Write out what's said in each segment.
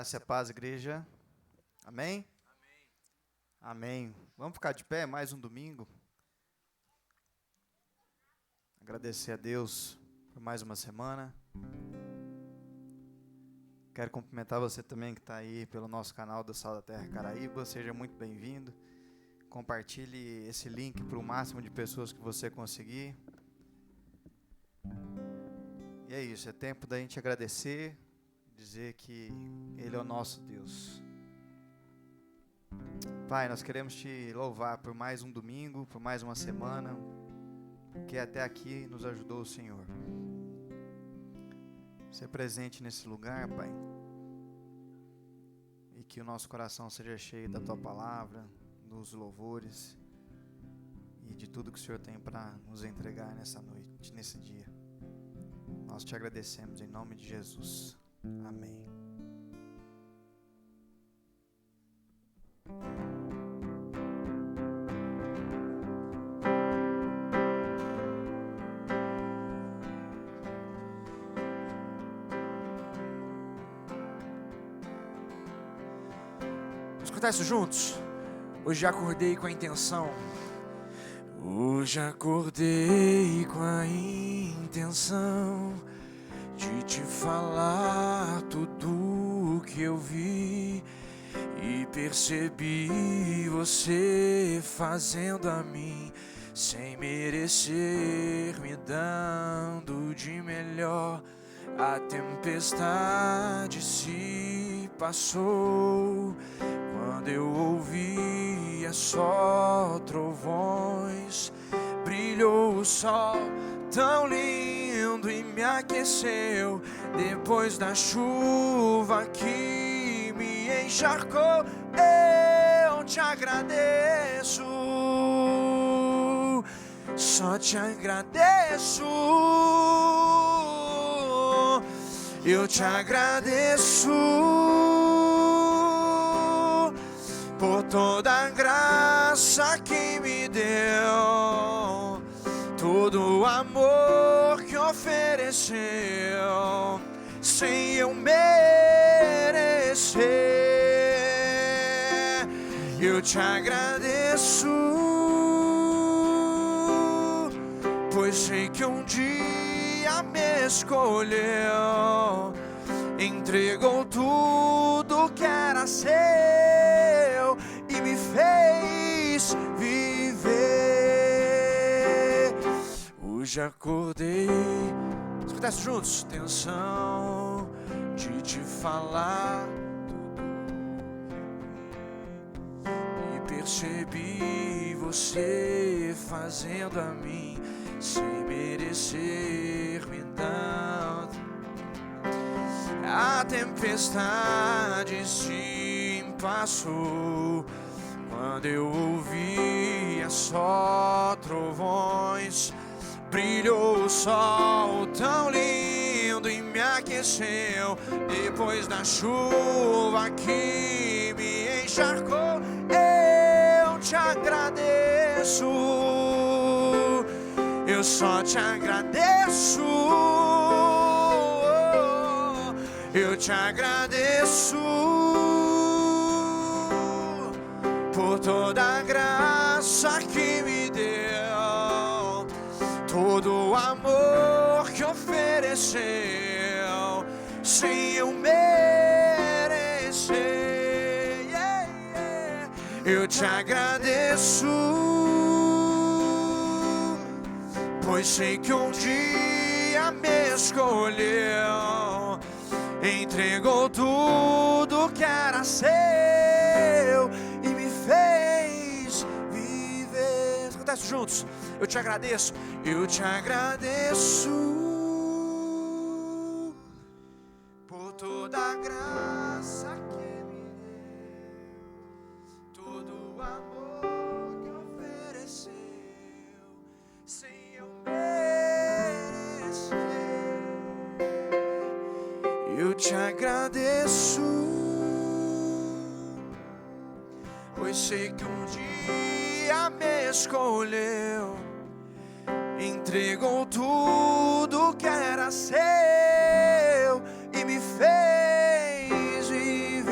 Graça e a paz, igreja. Amém? Amém. Vamos ficar de pé mais um domingo. Agradecer a Deus por mais uma semana. Quero cumprimentar você também que está aí pelo nosso canal da Sal da Terra Caraíba. Seja muito bem-vindo. Compartilhe esse link para o máximo de pessoas que você conseguir. E é isso, é tempo da gente agradecer, dizer que Ele é o nosso Deus. Pai, nós queremos Te louvar por mais um domingo, por mais uma semana, porque até aqui nos ajudou o Senhor. Ser presente nesse lugar, Pai, e que o nosso coração seja cheio da Tua palavra, dos louvores e de tudo que o Senhor tem para nos entregar nessa noite, nesse dia. Nós Te agradecemos em nome de Jesus. Amém. Vamos cantar isso juntos? Hoje acordei com a intenção. Hoje acordei com a intenção de Te falar tudo o que eu vi e percebi você fazendo a mim sem merecer, me dando de melhor. A tempestade se passou quando eu ouvia só trovões. Brilhou o sol tão lindo e me aqueceu depois da chuva que me encharcou. Eu Te agradeço, só Te agradeço. Eu Te agradeço por toda a graça que me deu, todo o amor que ofereceu, sem eu merecer. Eu Te agradeço, pois sei que um dia me escolheu, entregou tudo que era seu e me fez viver. Hoje acordei, vamos cantar isso juntos? Intenção de Te falar e percebi você fazendo a mim sem merecer, me dando. A tempestade se passou quando eu ouvia só trovões. Brilhou o sol tão lindo e me aqueceu depois da chuva que me encharcou. Eu Te agradeço, eu só Te agradeço. Eu Te agradeço por toda a graça que me deu, todo o amor que ofereceu, sem eu merecer. Eu Te agradeço, pois sei que um dia me escolheu, entregou tudo que era seu e me fez viver. Vamos cantar isso juntos? Eu Te agradeço, eu Te agradeço por toda a graça que me deu, todo o amor que ofereceu, sem eu merecer. Eu Te agradeço, pois sei que um dia me escolheu, entregou tudo que era seu e me fez viver.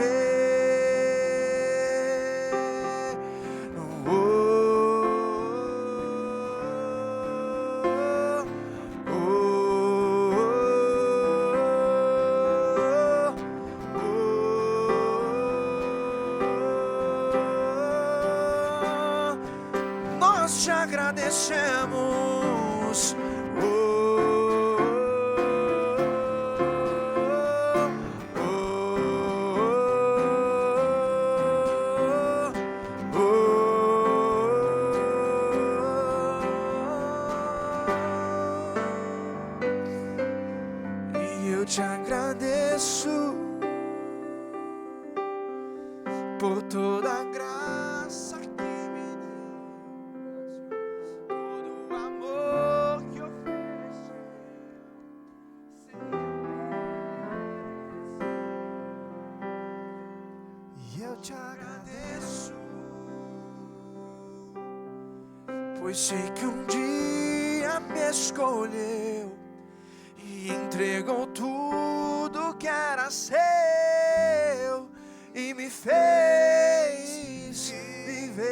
te agradecemos. E eu te agradeço por toda a graça que me deu, todo o amor que ofereceu, sem eu merecer. E eu te agradeço, pois sei que um dia me escolheu e entregou tudo que era seu e me fez viver.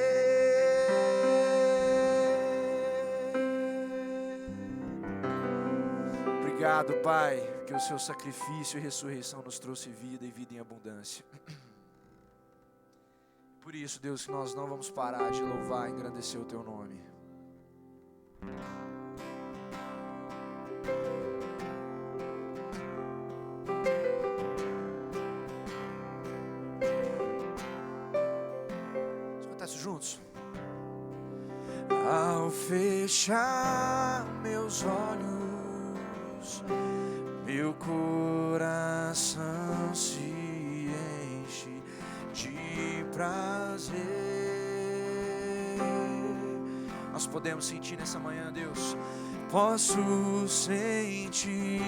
Obrigado, Pai, que o seu sacrifício e ressurreição nos trouxe vida e vida em abundância. Por isso, Deus, que nós não vamos parar de louvar e engrandecer o teu nome. Juntos. Ao fechar meus olhos, meu coração se enche de prazer. Nós podemos sentir nessa manhã, Deus. Posso sentir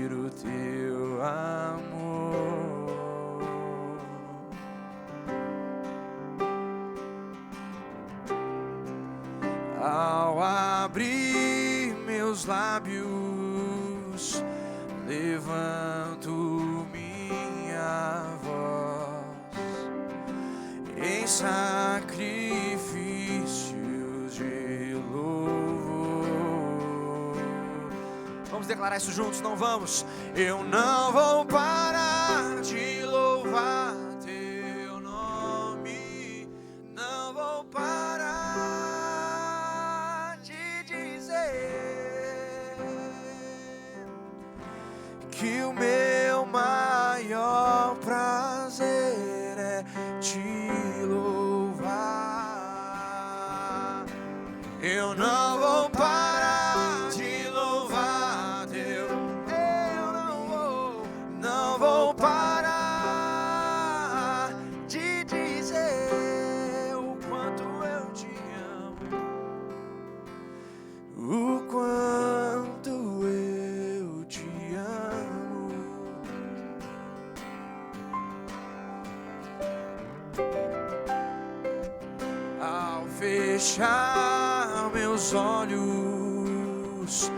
o teu amor. Ao abrir meus lábios, levanto minha voz em sacrifícios de louvor. Vamos declarar isso juntos, não vamos? Eu não vou parar de louvar teu nome, não vou parar que o meu maior prazer é te louvar. Eu não vou parar de louvar teu. Eu não vou parar de dizer o quanto eu te amo, o quanto eu te amo. Ao fechar meus olhos,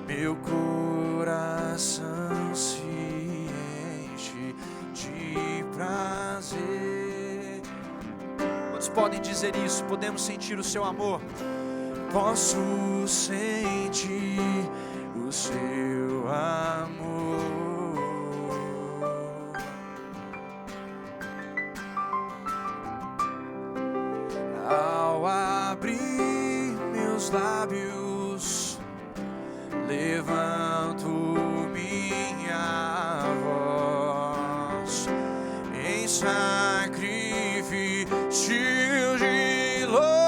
meu coração se enche de prazer. Quantos podem dizer isso? Podemos sentir o seu amor. Posso sentir o seu amor. Ao abrir meus lábios, levanto minha voz em sacrifício de louvor.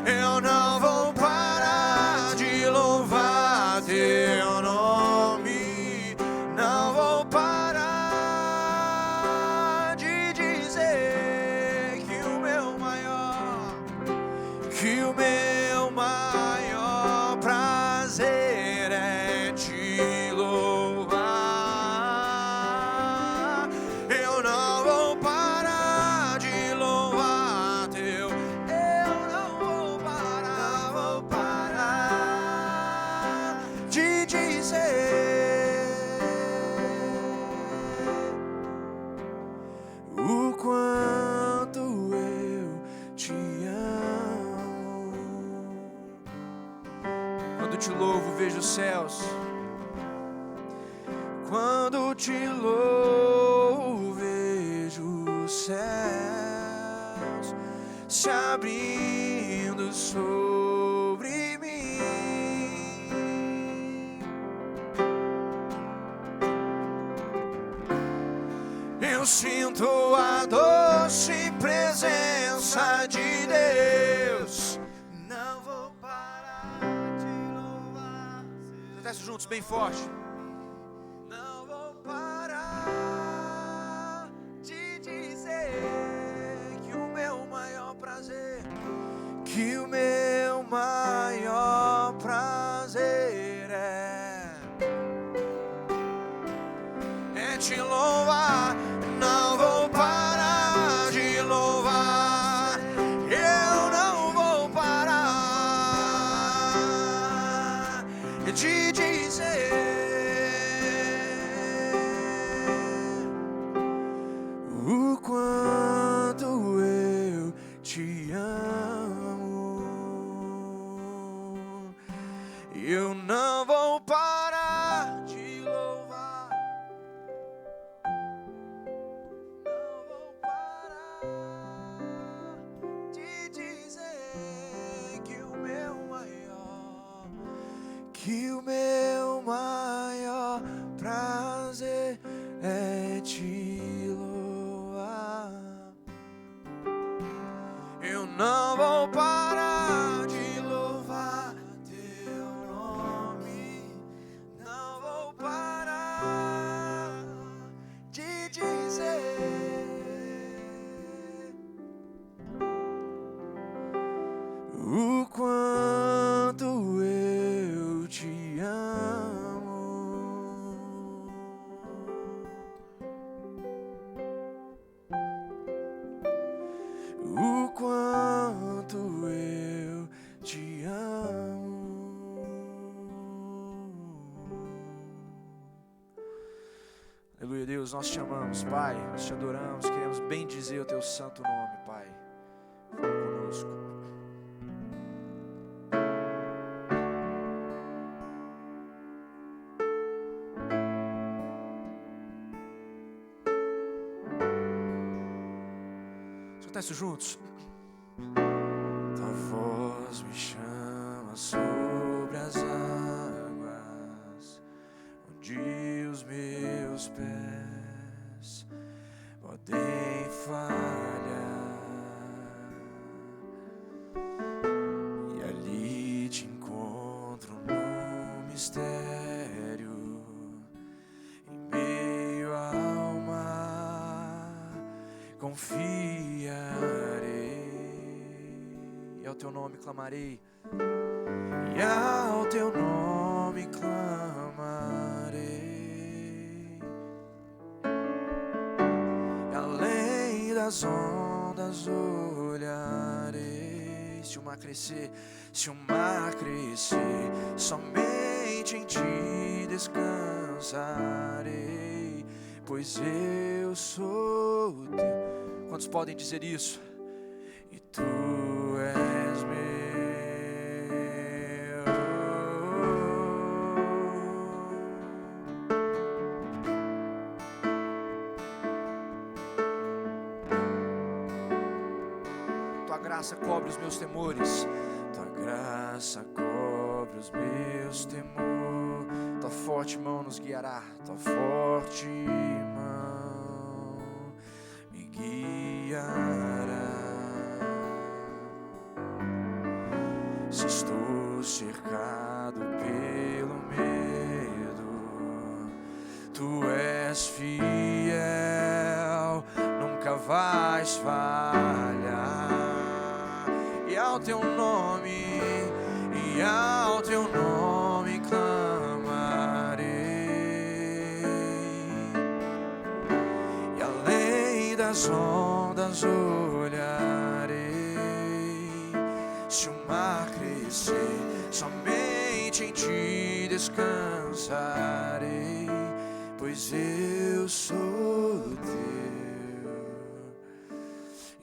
Eu não vou parar de louvar teu nome, não vou parar de dizer que o meu maior prazer é te louvar. Eu não vou parar de louvar teu. Eu não vou parar de dizer o quanto eu te amo. Quando te louvo, vejo os céus. Quando te louvo, vejo os céus. se abrindo sobre mim. Eu sinto a doce presença de Deus. Não vou parar de louvar. Canta isso juntos, bem forte. Não vou parar de dizer que o meu maior prazer, que o meu maior prazer é te louvar. Não vou parar de louvar, eu não vou parar de dizer o quanto eu te amo. Eu não vou parar de louvar. Que o meu maior prazer é te louvar. Eu não vou parar de louvar teu nome. Não vou parar de dizer o quanto eu te amo. O quanto eu te amo. Aleluia, Deus, nós te amamos, Pai, nós te adoramos, queremos bendizer o teu santo nome, Pai. Fala conosco. Isso juntos. Tua voz me chama sobre as águas, onde os meus pés podem falhar, e ali te encontro no mistério, em meio ao mar. Confiarei, e ao teu nome clamarei, e ao teu nome clamarei. E além das ondas olharei. Se o mar crescer, se o mar crescer, somente em ti descansarei, pois eu sou teu. Quantos podem dizer isso? E tu és meu. Tua graça cobre os meus temores. Tua graça cobre os meus temores. Tua forte mão nos guiará. Tua forte mão me guiará. Se estou cercado pelo medo, tu és fiel, nunca vais falhar. E ao teu nome clamarei, e além das ondas olharei. Se o mar crescer, somente em ti descansarei, pois eu sou teu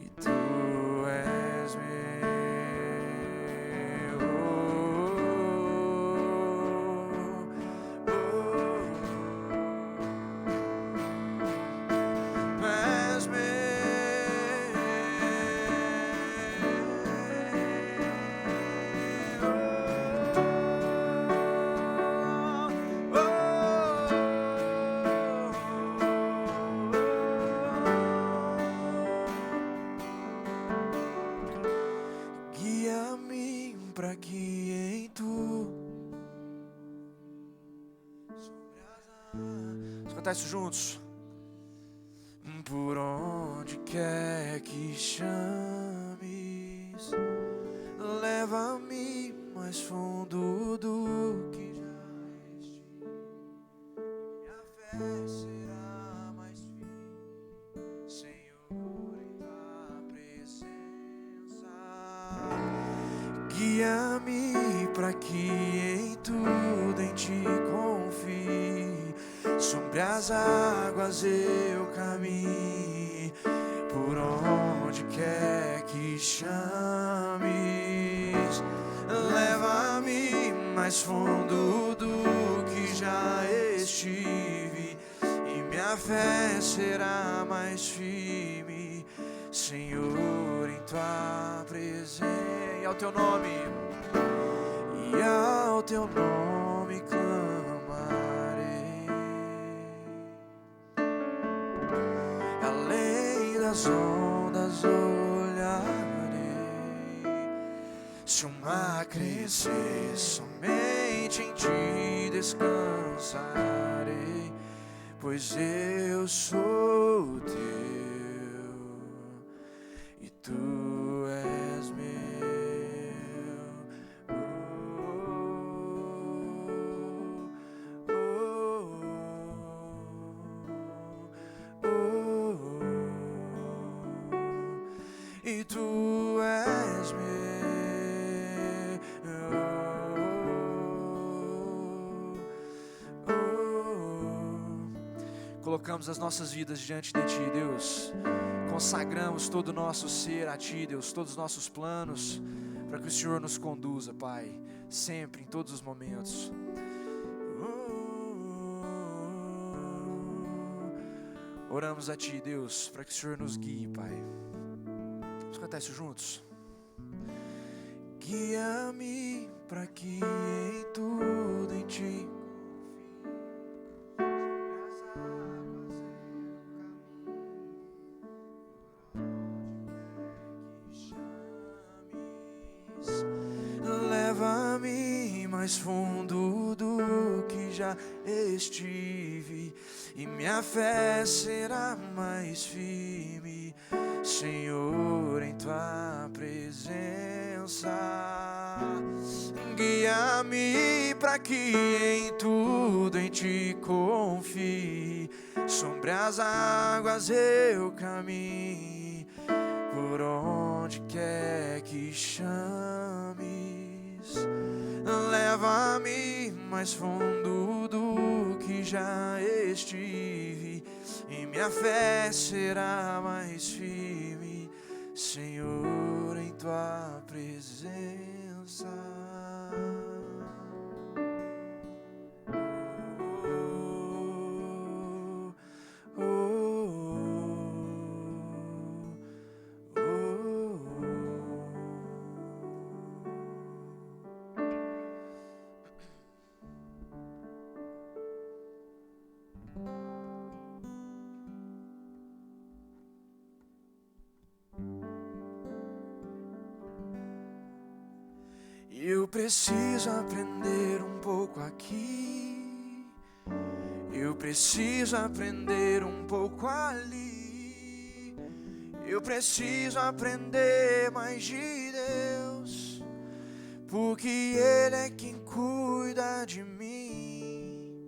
e tu és meu. És meu. cantar isso juntos. Por onde quer que chames, leva-me mais fundo do que já estive. Minha fé será mais firme, Senhor, em tua presença. Guia-me para que em tudo em ti confie. Sobre as águas eu caminho, por onde quer que chames, leva-me mais fundo do que já estive, e minha fé será mais firme, Senhor, em tua presença. E ao teu nome, e ao teu nome clamarei. Além das ondas olharei. Se o mar crescer, somente em ti descansarei, pois eu sou teu e tu és meu. E tu és meu. Colocamos as nossas vidas diante de ti, Deus. Consagramos todo o nosso ser a ti, Deus, todos os nossos planos, para que o Senhor nos conduza, Pai, sempre, em todos os momentos. Oramos a ti, Deus, para que o Senhor nos guie, Pai. Vamos cantar isso juntos? Guia-me para que em tudo em ti leva-me mais fundo do que já estive, e minha fé será mais firme, Senhor, em tua presença. Guia-me para que em tudo em ti confie. Sobre as águas eu caminho, por onde quer que chames. Leva-me mais fundo do que já estive, e minha fé será mais firme, Senhor, em tua presença. Eu preciso aprender um pouco aqui, eu preciso aprender um pouco ali, eu preciso aprender mais de Deus, porque Ele é quem cuida de mim.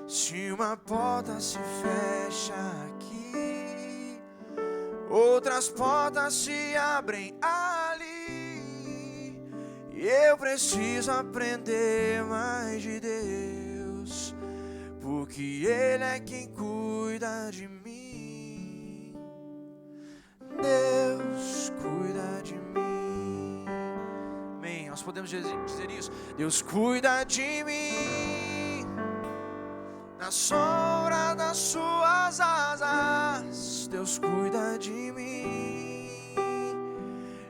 Se uma porta se fecha aqui, outras portas se abrem ali. Eu preciso aprender mais de Deus, porque Ele é quem cuida de mim. Deus cuida de mim. Amém. Nós podemos dizer isso. Deus cuida de mim. Na sombra das suas asas, Deus cuida de mim.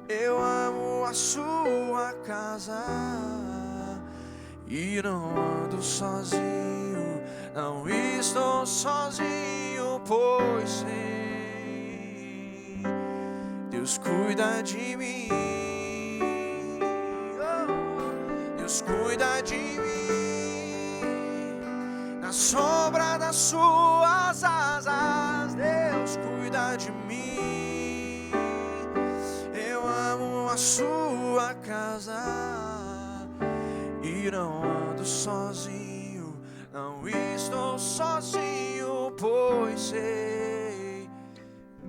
Eu amo a sua casa e não ando sozinho, não estou sozinho, pois sei, Deus cuida de mim. Deus cuida de mim. Na sombra das suas asas, Deus cuida de mim. Eu amo a sua casa e não ando sozinho, não estou sozinho, pois sei,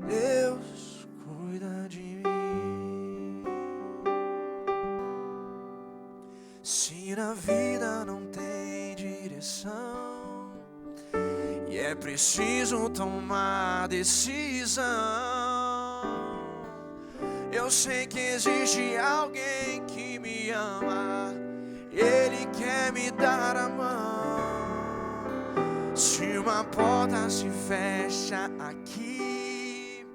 Deus cuida de mim. Se na vida não tem direção e é preciso tomar decisão, eu sei que existe alguém que me ama, Ele quer me dar a mão. Se uma porta se fecha aqui,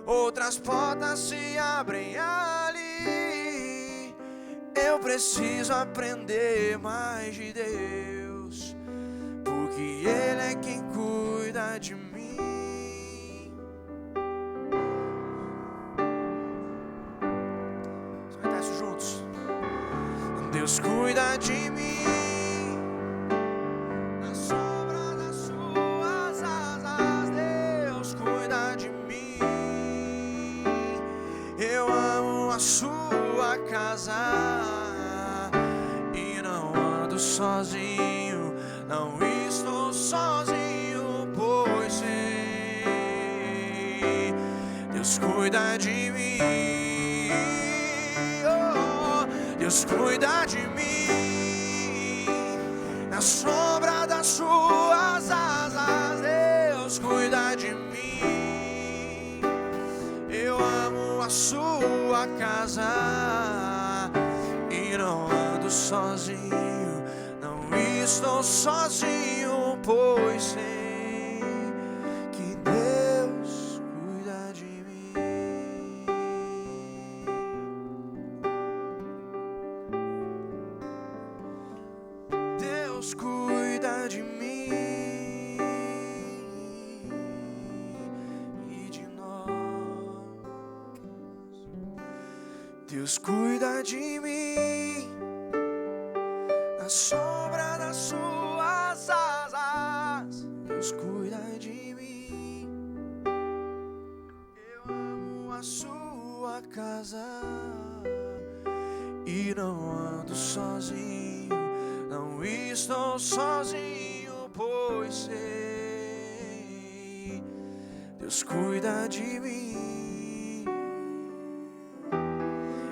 outras portas se abrem ali. Eu preciso aprender mais de Deus, porque Ele é quem cuida de mim. Vamos cantar isso juntos. Deus cuida de mim, na sombra das suas asas, Deus cuida de mim. Eu amo a sua casa e não ando sozinho, não estou sozinho, pois sei, Deus cuida de mim. Deus cuida de mim, na sombra das suas asas, Deus cuida de mim. Eu amo a sua casa e não ando sozinho, não estou sozinho, pois sei que Deus cuida de mim. Deus cuida de mim e de nós. Deus cuida de mim, na sombra das suas asas, Deus cuida de mim. Eu amo a sua casa e não ando sozinho, não estou sozinho, pois sei, Deus cuida de mim.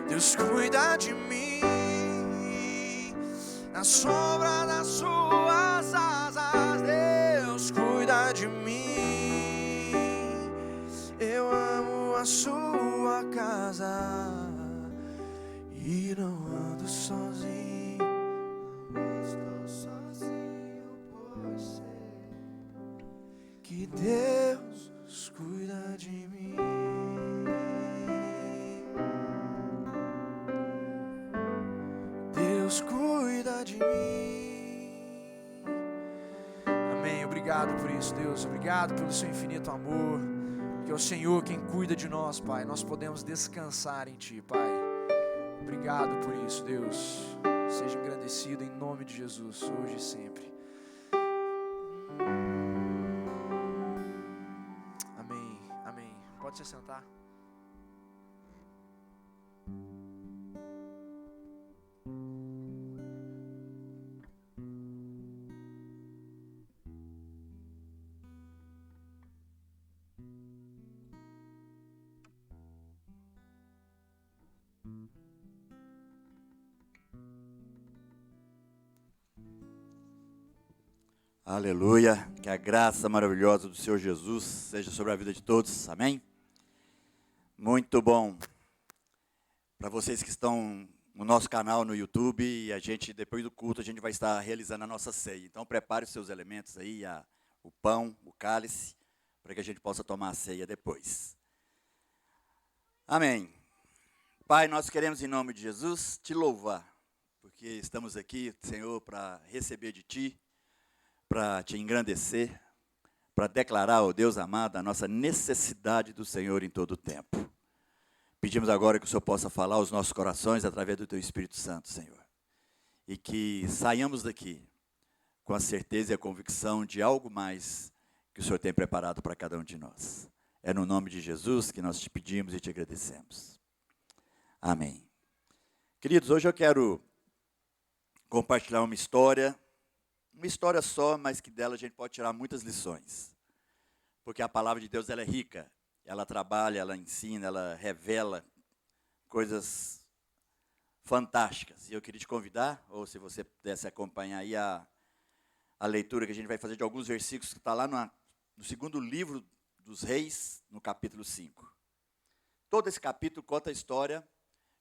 Deus cuida de mim, na sombra das suas asas, Deus cuida de mim. Eu amo a sua casa e não ando sozinho, não estou sozinho, pois sei que Deus cuida de mim. Deus cuida de mim. Amém. Obrigado por isso, Deus. Obrigado pelo seu infinito amor. Que é o Senhor quem cuida de nós, Pai. Nós podemos descansar em Ti, Pai. Obrigado por isso, Deus. Seja engrandecido em nome de Jesus, hoje e sempre. Amém. Amém. Pode se sentar. Aleluia, que a graça maravilhosa do Senhor Jesus seja sobre a vida de todos, amém? Muito bom. Para vocês que estão no nosso canal no YouTube, e a gente, depois do culto, a gente vai estar realizando a nossa ceia. Então prepare os seus elementos aí, o pão, o cálice, para que a gente possa tomar a ceia depois. Amém. Pai, nós queremos em nome de Jesus te louvar, porque estamos aqui, Senhor, para receber de Ti, para te engrandecer, para declarar, ó Deus amado, a nossa necessidade do Senhor em todo o tempo. Pedimos agora que o Senhor possa falar aos nossos corações através do Teu Espírito Santo, Senhor. E que saiamos daqui com a certeza e a convicção de algo mais que o Senhor tem preparado para cada um de nós. É no nome de Jesus que nós te pedimos e te agradecemos. Amém. Queridos, hoje eu quero compartilhar uma história só, mas que dela a gente pode tirar muitas lições. Porque a palavra de Deus ela é rica, ela trabalha, ela ensina, ela revela coisas fantásticas. E eu queria te convidar, ou se você pudesse acompanhar aí a leitura que a gente vai fazer de alguns versículos que está lá no segundo livro dos Reis, no capítulo 5. Todo esse capítulo conta a história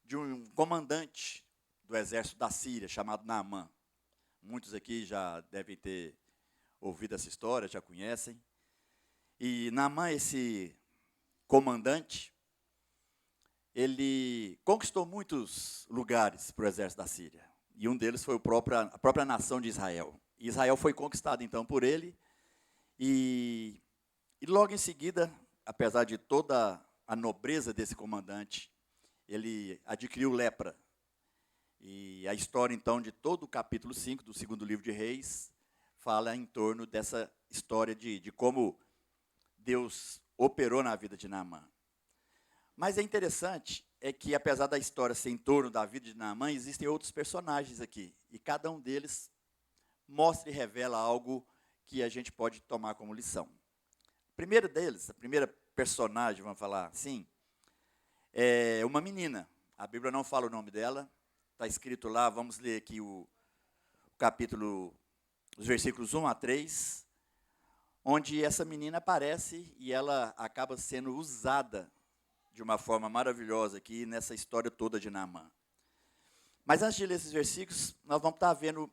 de um comandante do exército da Síria, chamado Naamã. Muitos aqui já devem ter ouvido essa história, já conhecem. E Naamã, esse comandante, ele conquistou muitos lugares para o exército da Síria. E um deles foi a própria nação de Israel. E Israel foi conquistado, então, por ele. E logo em seguida, apesar de toda a nobreza desse comandante, ele adquiriu lepra. E a história, então, de todo o capítulo 5 do segundo livro de Reis, fala em torno dessa história de como Deus operou na vida de Naamã. Mas é interessante, é que apesar da história ser em torno da vida de Naamã, existem outros personagens aqui. E cada um deles mostra e revela algo que a gente pode tomar como lição. O primeiro deles, a primeira personagem, vamos falar assim, é uma menina. A Bíblia não fala o nome dela, está escrito lá, vamos ler aqui o capítulo, os versículos 1 a 3, onde essa menina aparece e ela acaba sendo usada de uma forma maravilhosa aqui nessa história toda de Naamã. Mas antes de ler esses versículos, nós vamos estar vendo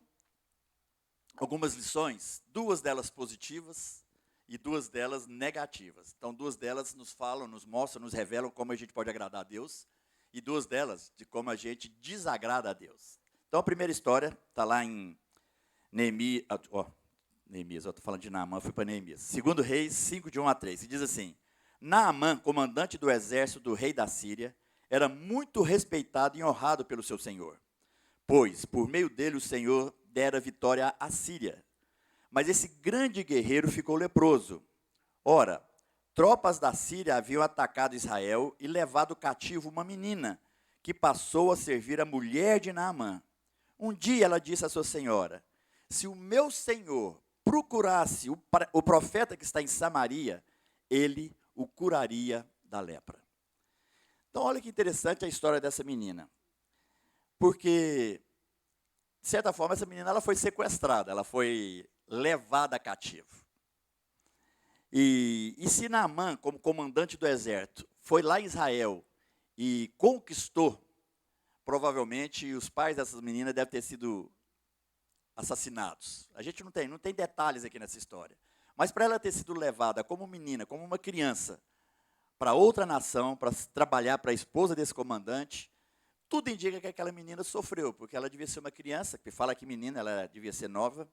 algumas lições, duas delas positivas e duas delas negativas. Então, duas delas nos falam, nos mostram, nos revelam como a gente pode agradar a Deus, e duas delas de como a gente desagrada a Deus. Então, a primeira história está lá em Neemias, eu estou falando de Naamã, fui para Neemias. Segundo Reis 5, de 1 a 3, e diz assim: Naamã, comandante do exército do rei da Síria, era muito respeitado e honrado pelo seu senhor, pois, por meio dele, o Senhor dera vitória à Síria. Mas esse grande guerreiro ficou leproso. Ora, tropas da Síria haviam atacado Israel e levado cativo uma menina, que passou a servir a mulher de Naamã. Um dia ela disse à sua senhora: se o meu senhor procurasse o profeta que está em Samaria, ele o curaria da lepra. Então, olha que interessante a história dessa menina. Porque, de certa forma, essa menina ela foi sequestrada, ela foi levada cativo. E se Naamã, como comandante do exército, foi lá em Israel e conquistou, provavelmente os pais dessas meninas devem ter sido assassinados. A gente não tem detalhes aqui nessa história. Mas para ela ter sido levada como menina, como uma criança, para outra nação, para trabalhar para a esposa desse comandante, tudo indica que aquela menina sofreu, porque ela devia ser uma criança, que fala que menina, ela devia ser nova,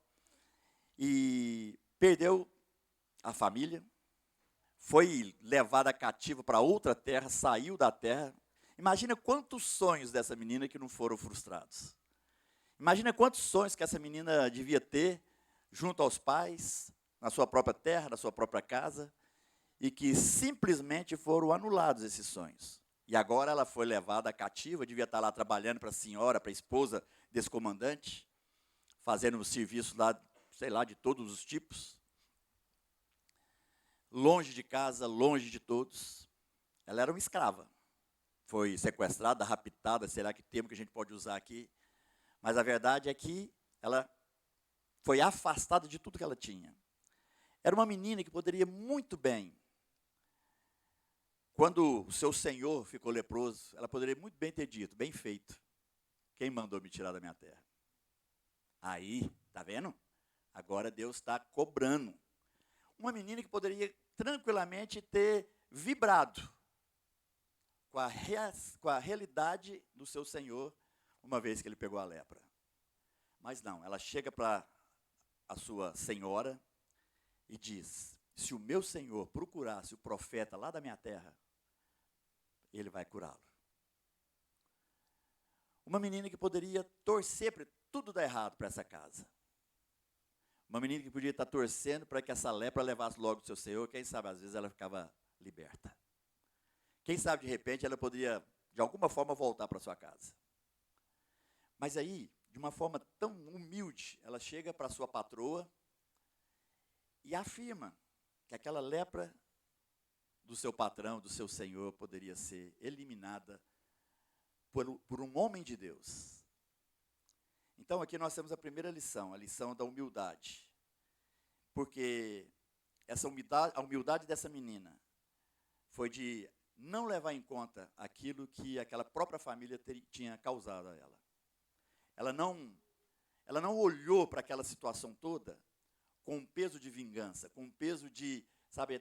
e perdeu a família, foi levada cativa para outra terra, saiu da terra. Imagina quantos sonhos dessa menina que não foram frustrados. Imagina quantos sonhos que essa menina devia ter junto aos pais, na sua própria terra, na sua própria casa, e que simplesmente foram anulados esses sonhos. E agora ela foi levada cativa, devia estar lá trabalhando para a senhora, para a esposa desse comandante, fazendo um serviço lá, sei lá, de todos os tipos. Longe de casa, longe de todos. Ela era uma escrava. Foi sequestrada, raptada, será que termo que a gente pode usar aqui? Mas a verdade é que ela foi afastada de tudo que ela tinha. Era uma menina que poderia muito bem, quando o seu senhor ficou leproso, ela poderia muito bem ter dito: bem feito, quem mandou me tirar da minha terra? Aí, tá vendo? Agora Deus está cobrando. Uma menina que poderia tranquilamente ter vibrado com a realidade do seu senhor, uma vez que ele pegou a lepra. Mas não, ela chega para a sua senhora e diz: se o meu senhor procurasse o profeta lá da minha terra, ele vai curá-lo. Uma menina que poderia torcer para tudo dar errado para essa casa. Uma menina que podia estar torcendo para que essa lepra levasse logo o seu Senhor. Quem sabe, às vezes, ela ficava liberta. Quem sabe, de repente, ela poderia, de alguma forma, voltar para sua casa. Mas aí, de uma forma tão humilde, ela chega para sua patroa e afirma que aquela lepra do seu patrão, do seu senhor, poderia ser eliminada por um homem de Deus. Então, aqui nós temos a primeira lição, a lição da humildade. Porque a humildade dessa menina foi de não levar em conta aquilo que aquela própria família tinha causado a ela. Ela não olhou para aquela situação toda com um peso de vingança, com um peso de, sabe,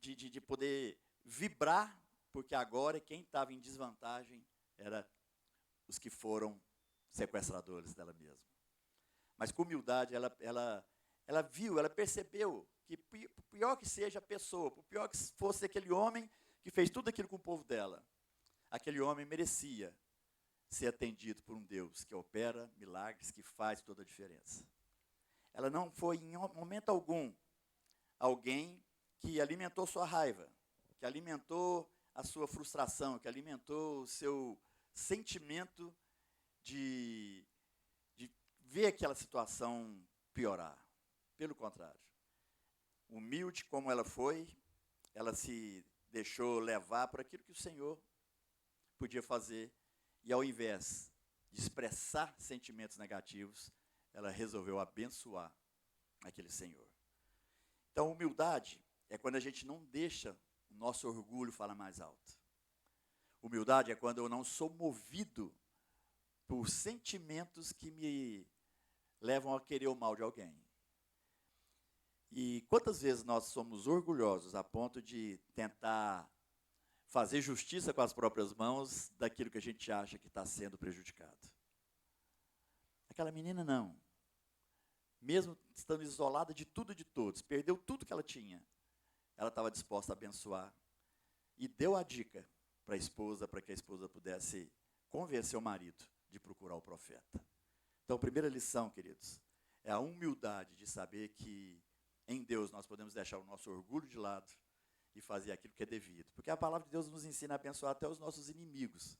de poder vibrar, porque agora quem estava em desvantagem era os que foram sequestradores dela mesma. Mas com humildade ela viu, ela percebeu que por pior que seja a pessoa, por pior que fosse aquele homem que fez tudo aquilo com o povo dela, aquele homem merecia ser atendido por um Deus que opera milagres, que faz toda a diferença. Ela não foi em momento algum alguém que alimentou sua raiva, que alimentou a sua frustração, que alimentou o seu sentimento de ver aquela situação piorar. Pelo contrário, humilde como ela foi, ela se deixou levar por aquilo que o Senhor podia fazer, e ao invés de expressar sentimentos negativos, ela resolveu abençoar aquele Senhor. Então, humildade é quando a gente não deixa o nosso orgulho falar mais alto. Humildade é quando eu não sou movido por sentimentos que me levam a querer o mal de alguém. E quantas vezes nós somos orgulhosos a ponto de tentar fazer justiça com as próprias mãos daquilo que a gente acha que está sendo prejudicado? Aquela menina não. Mesmo estando isolada de tudo e de todos, perdeu tudo que ela tinha, ela estava disposta a abençoar e deu a dica para a esposa, para que a esposa pudesse convencer o marido de procurar o profeta. Então, a primeira lição, queridos, é a humildade de saber que em Deus nós podemos deixar o nosso orgulho de lado e fazer aquilo que é devido. Porque a palavra de Deus nos ensina a abençoar até os nossos inimigos.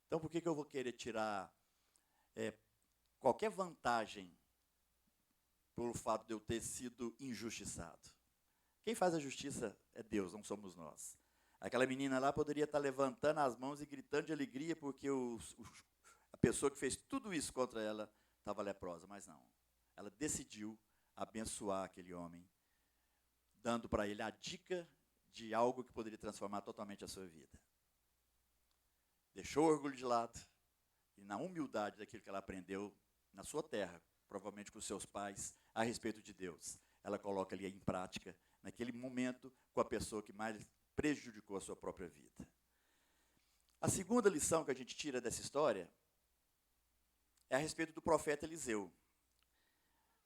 Então, por que eu vou querer tirar qualquer vantagem pelo fato de eu ter sido injustiçado? Quem faz a justiça é Deus, não somos nós. Aquela menina lá poderia estar levantando as mãos e gritando de alegria porque a pessoa que fez tudo isso contra ela estava leprosa, mas não. Ela decidiu abençoar aquele homem, dando para ele a dica de algo que poderia transformar totalmente a sua vida. Deixou o orgulho de lado e, na humildade daquilo que ela aprendeu na sua terra, provavelmente com os seus pais, a respeito de Deus, ela coloca ali em prática, naquele momento, com a pessoa que mais prejudicou a sua própria vida. A segunda lição que a gente tira dessa história é a respeito do profeta Eliseu.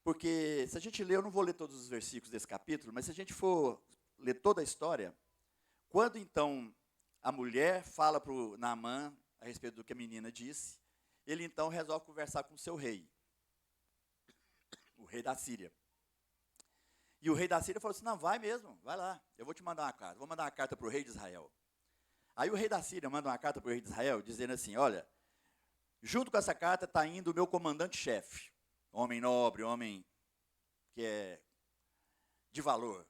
Porque se a gente ler, eu não vou ler todos os versículos desse capítulo, mas se a gente for ler toda a história, quando então a mulher fala para o Naamã a respeito do que a menina disse, ele então resolve conversar com o seu rei, o rei da Síria. E o rei da Síria falou assim: não, vai mesmo, vai lá, eu vou te mandar uma carta, vou mandar uma carta para o rei de Israel. Aí o rei da Síria manda uma carta para o rei de Israel, dizendo assim: olha, junto com essa carta está indo o meu comandante-chefe, homem nobre, homem que é de valor,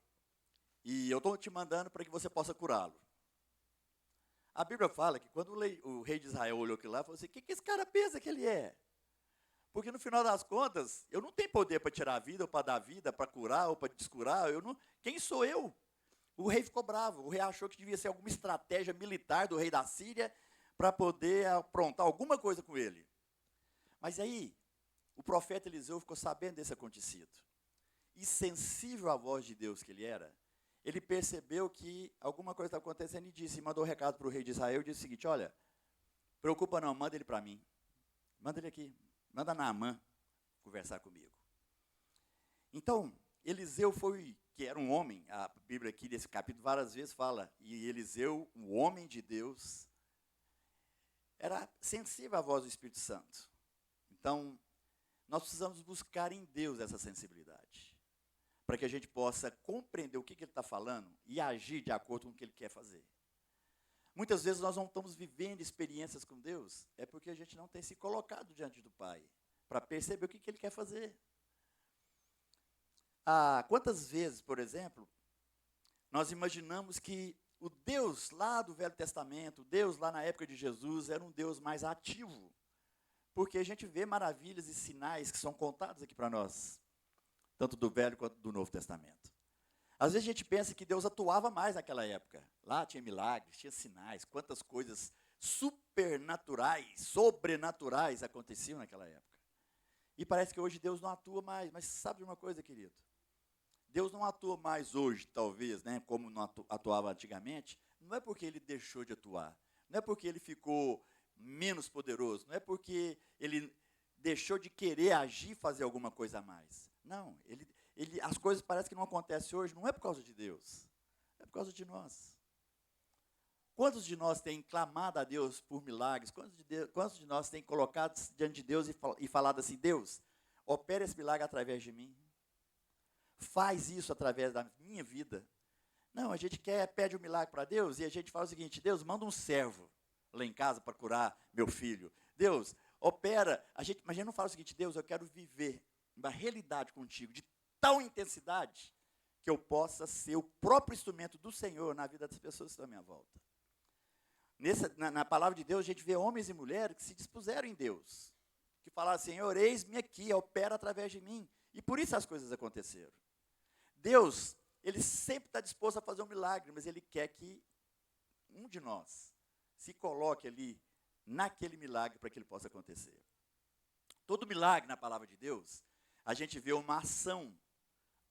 e eu estou te mandando para que você possa curá-lo. A Bíblia fala que quando o rei de Israel olhou aquilo lá, falou assim: o que esse cara pensa que ele é? Porque no final das contas, eu não tenho poder para tirar a vida, ou para dar vida, para curar, ou para descurar. Quem sou eu? O rei ficou bravo. O rei achou que devia ser alguma estratégia militar do rei da Síria para poder aprontar alguma coisa com ele. Mas aí, o profeta Eliseu ficou sabendo desse acontecido. E sensível à voz de Deus que ele era, ele percebeu que alguma coisa estava acontecendo e disse, mandou um recado para o rei de Israel e disse o seguinte: olha, preocupa não, manda ele para mim. Manda ele aqui. Manda Naamã conversar comigo. Então, Eliseu que era um homem, a Bíblia aqui nesse capítulo várias vezes fala, e Eliseu, um homem de Deus, era sensível à voz do Espírito Santo. Então, nós precisamos buscar em Deus essa sensibilidade, para que a gente possa compreender o que Ele está falando e agir de acordo com o que Ele quer fazer. Muitas vezes nós não estamos vivendo experiências com Deus, é porque a gente não tem se colocado diante do Pai, para perceber o que Ele quer fazer. Quantas vezes, por exemplo, nós imaginamos que o Deus lá do Velho Testamento, o Deus lá na época de Jesus, era um Deus mais ativo, porque a gente vê maravilhas e sinais que são contados aqui para nós, tanto do Velho quanto do Novo Testamento. Às vezes a gente pensa que Deus atuava mais naquela época. Lá tinha milagres, tinha sinais, quantas coisas supernaturais, sobrenaturais aconteciam naquela época. E parece que hoje Deus não atua mais, mas sabe de uma coisa, querido? Deus não atua mais hoje, talvez, né, como não atuava antigamente, não é porque Ele deixou de atuar, não é porque Ele ficou menos poderoso, não é porque Ele deixou de querer agir, fazer alguma coisa a mais. Não, as coisas parecem que não acontecem hoje, não é por causa de Deus, é por causa de nós. Quantos de nós têm clamado a Deus por milagres? Quantos de nós têm colocado diante de Deus e falado assim, Deus, opera esse milagre através de mim? Faz isso através da minha vida. Não, a gente pede um milagre para Deus e a gente fala o seguinte, Deus, manda um servo lá em casa para curar meu filho. Deus, opera. Mas a gente não fala o seguinte, Deus, eu quero viver uma realidade contigo de tal intensidade que eu possa ser o próprio instrumento do Senhor na vida das pessoas que estão à minha volta. Na palavra de Deus, a gente vê homens e mulheres que se dispuseram em Deus, que falaram, Senhor, eis-me aqui, opera através de mim. E por isso as coisas aconteceram. Deus, Ele sempre está disposto a fazer um milagre, mas Ele quer que um de nós se coloque ali naquele milagre para que ele possa acontecer. Todo milagre na palavra de Deus, a gente vê uma ação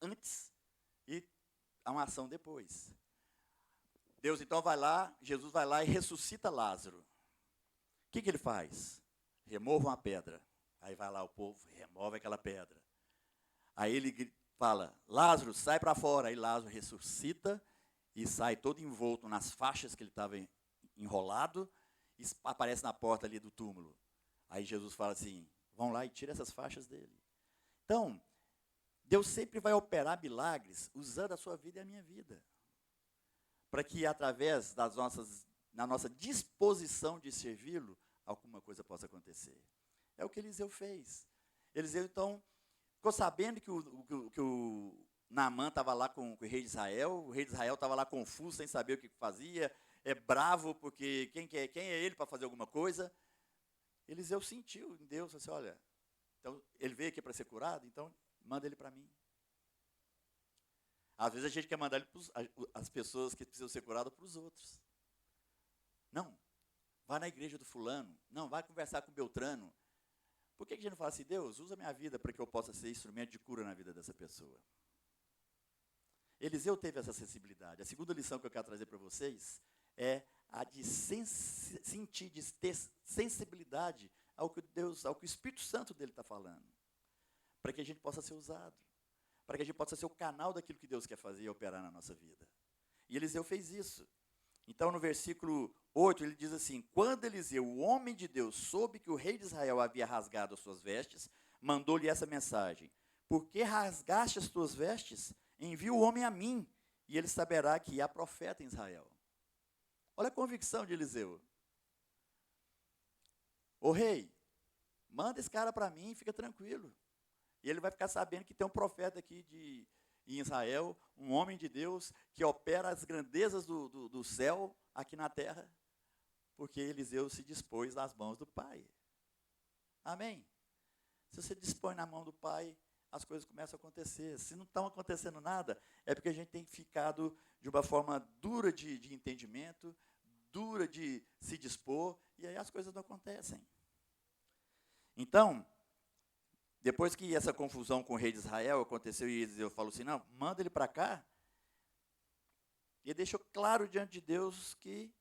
antes e uma ação depois. Deus então vai lá, Jesus vai lá e ressuscita Lázaro. O que Ele faz? Remova uma pedra. Aí vai lá o povo, remove aquela pedra. Aí Ele fala, Lázaro, sai para fora. Aí Lázaro ressuscita e sai todo envolto nas faixas que ele estava enrolado e aparece na porta ali do túmulo. Aí Jesus fala assim, vão lá e tira essas faixas dele. Então, Deus sempre vai operar milagres usando a sua vida e a minha vida. Para que através da nossa disposição de servi-lo, alguma coisa possa acontecer. É o que Eliseu fez. Eliseu, então, ficou sabendo que o Naamã estava lá com o rei de Israel, o rei de Israel estava lá confuso, sem saber o que fazia, bravo, porque quem é ele para fazer alguma coisa? Eliseu sentiu em Deus, assim, olha, então, ele veio aqui para ser curado, então manda ele para mim. Às vezes a gente quer mandar ele as pessoas que precisam ser curadas para os outros. Não, vá na igreja do fulano, não, vai conversar com o Beltrano. Por que a gente não fala assim, Deus, usa a minha vida para que eu possa ser instrumento de cura na vida dessa pessoa? Eliseu teve essa sensibilidade. A segunda lição que eu quero trazer para vocês é a de sentir, de ter sensibilidade ao que o Espírito Santo dele está falando. Para que a gente possa ser usado. Para que a gente possa ser o canal daquilo que Deus quer fazer e operar na nossa vida. E Eliseu fez isso. Então, no versículo 8, ele diz assim, quando Eliseu, o homem de Deus, soube que o rei de Israel havia rasgado as suas vestes, mandou-lhe essa mensagem, por que rasgaste as tuas vestes? Envia o homem a mim, e ele saberá que há profeta em Israel. Olha a convicção de Eliseu. Ô rei, manda esse cara para mim, fica tranquilo. E ele vai ficar sabendo que tem um profeta aqui em Israel, um homem de Deus, que opera as grandezas do céu aqui na terra, porque Eliseu se dispôs nas mãos do Pai. Amém? Se você dispõe na mão do Pai, as coisas começam a acontecer. Se não estão acontecendo nada, é porque a gente tem ficado de uma forma dura de entendimento, dura de se dispor, e aí as coisas não acontecem. Então, depois que essa confusão com o rei de Israel aconteceu e Eliseu falou assim, não, manda ele para cá, e deixou claro diante de Deus que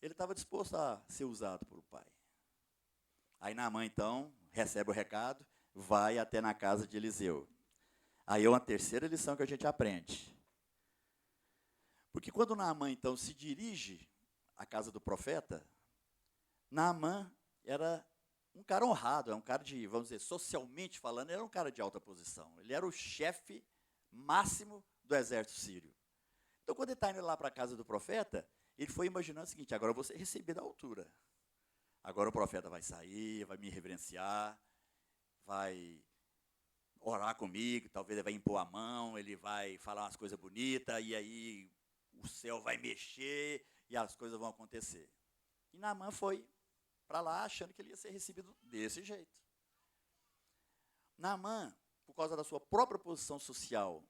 ele estava disposto a ser usado pelo Pai. Aí Naamã, então, recebe o recado, vai até na casa de Eliseu. Aí é uma terceira lição que a gente aprende. Porque quando Naamã, então, se dirige à casa do profeta, Naamã era um cara honrado, é um cara de, vamos dizer, socialmente falando, ele era um cara de alta posição. Ele era o chefe máximo do exército sírio. Então, quando ele está indo lá para a casa do profeta, ele foi imaginando o seguinte: agora eu vou ser recebido à altura. Agora o profeta vai sair, vai me reverenciar, vai orar comigo, talvez ele vai impor a mão, ele vai falar umas coisas bonitas, e aí o céu vai mexer e as coisas vão acontecer. E Naamã foi para lá achando que ele ia ser recebido desse jeito. Naamã, por causa da sua própria posição social,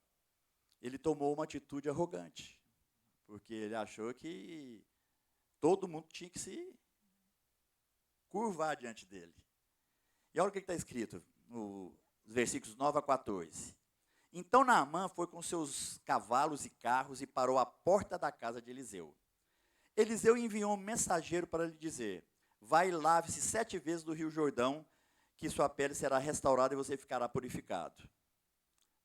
ele tomou uma atitude arrogante, porque ele achou que todo mundo tinha que se curvar diante dele. E olha o que está escrito nos versículos 9 a 14. Então Naamã foi com seus cavalos e carros e parou à porta da casa de Eliseu. Eliseu enviou um mensageiro para lhe dizer: vai e lave-se 7 vezes do rio Jordão, que sua pele será restaurada e você ficará purificado.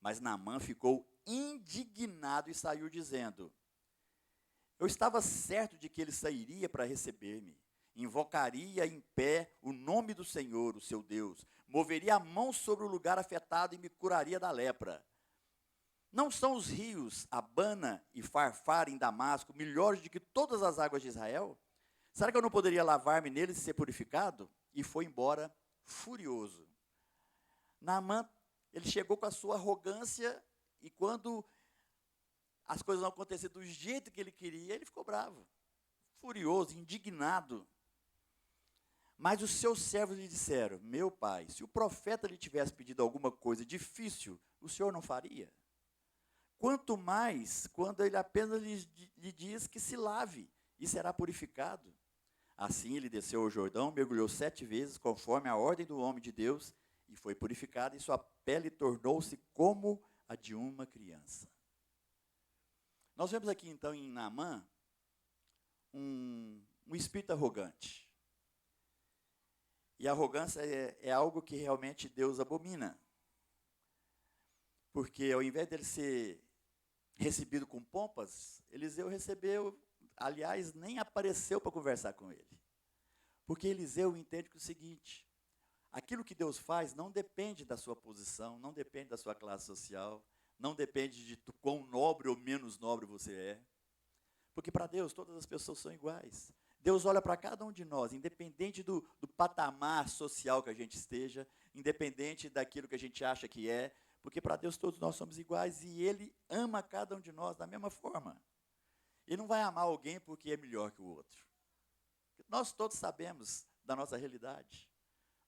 Mas Naamã ficou indignado e saiu dizendo: eu estava certo de que ele sairia para receber-me, invocaria em pé o nome do Senhor, o seu Deus, moveria a mão sobre o lugar afetado e me curaria da lepra. Não são os rios Abana e Farfar em Damasco melhores do que todas as águas de Israel? Será que eu não poderia lavar-me neles e ser purificado? E foi embora furioso. Naamã, ele chegou com a sua arrogância, e quando as coisas não aconteceram do jeito que ele queria, ele ficou bravo, furioso, indignado. Mas os seus servos lhe disseram: meu pai, se o profeta lhe tivesse pedido alguma coisa difícil, o senhor não faria? Quanto mais quando ele apenas lhe diz que se lave e será purificado. Assim ele desceu ao Jordão, mergulhou 7 vezes, conforme a ordem do homem de Deus, e foi purificado, e sua pele tornou-se como a de uma criança. Nós vemos aqui então em Naamã um espírito arrogante. E a arrogância é algo que realmente Deus abomina. Porque ao invés dele ser recebido com pompas, Eliseu recebeu, aliás, nem apareceu para conversar com ele. Porque Eliseu entende que é o seguinte: aquilo que Deus faz não depende da sua posição, não depende da sua classe social, não depende de quão nobre ou menos nobre você é. Porque para Deus todas as pessoas são iguais. Deus olha para cada um de nós, independente do patamar social que a gente esteja, independente daquilo que a gente acha que é, porque para Deus todos nós somos iguais e Ele ama cada um de nós da mesma forma. Ele não vai amar alguém porque é melhor que o outro. Nós todos sabemos da nossa realidade.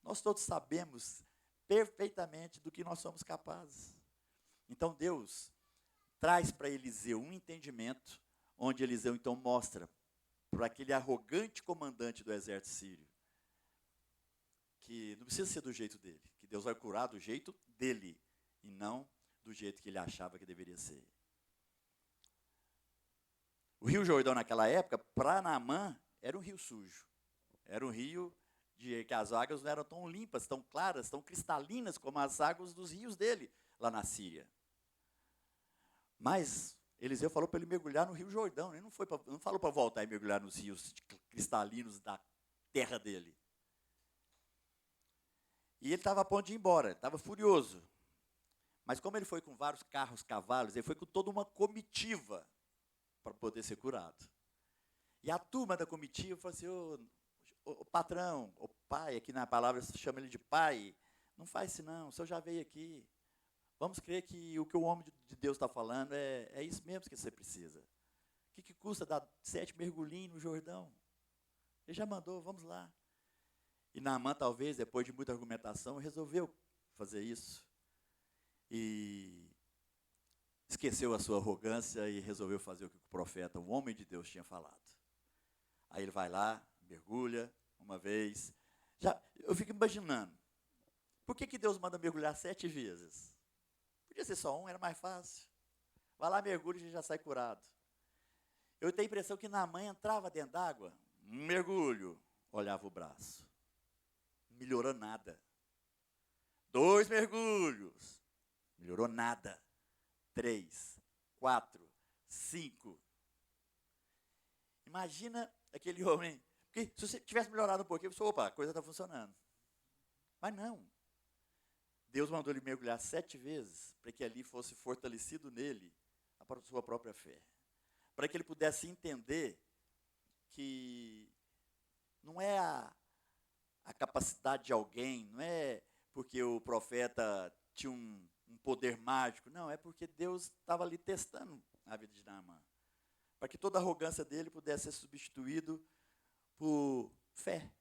Nós todos sabemos perfeitamente do que nós somos capazes. Então Deus traz para Eliseu um entendimento, onde Eliseu então mostra para aquele arrogante comandante do exército sírio que não precisa ser do jeito dele, que Deus vai curar do jeito dele e não do jeito que ele achava que deveria ser. O rio Jordão naquela época, para Naamã, era um rio sujo. Era um rio que as águas não eram tão limpas, tão claras, tão cristalinas como as águas dos rios dele lá na Síria. Mas Eliseu falou para ele mergulhar no rio Jordão. Ele não falou para voltar e mergulhar nos rios cristalinos da terra dele. E ele estava a ponto de ir embora, estava furioso. Mas como ele foi com vários carros, cavalos, ele foi com toda uma comitiva para poder ser curado. E a turma da comitiva falou assim: ô patrão, o pai, aqui na palavra se chama ele de pai, não faz isso não, o senhor já veio aqui. Vamos crer que o homem de Deus está falando é isso mesmo que você precisa. O que custa dar 7 mergulhinhos no Jordão? Ele já mandou, vamos lá. E Naamã, talvez, depois de muita argumentação, resolveu fazer isso. E esqueceu a sua arrogância e resolveu fazer o que o profeta, o homem de Deus, tinha falado. Aí ele vai lá, mergulha uma vez. Eu fico imaginando, por que Deus manda mergulhar 7 vezes? Podia ser só um, era mais fácil. Vai lá, mergulha e já sai curado. Eu tenho a impressão que Naamã entrava dentro d'água, mergulho, olhava o braço. Não melhorou nada. 2 mergulhos, melhorou nada. 3, 4, 5. Imagina aquele homem, porque se você tivesse melhorado um pouquinho, você, opa, a coisa está funcionando. Mas não. Deus mandou ele mergulhar 7 vezes para que ali fosse fortalecido nele a sua própria fé. Para que ele pudesse entender que não é a capacidade de alguém, não é porque o profeta tinha um poder mágico, não, é porque Deus estava ali testando a vida de Naamã. Para que toda a arrogância dele pudesse ser substituído por fé,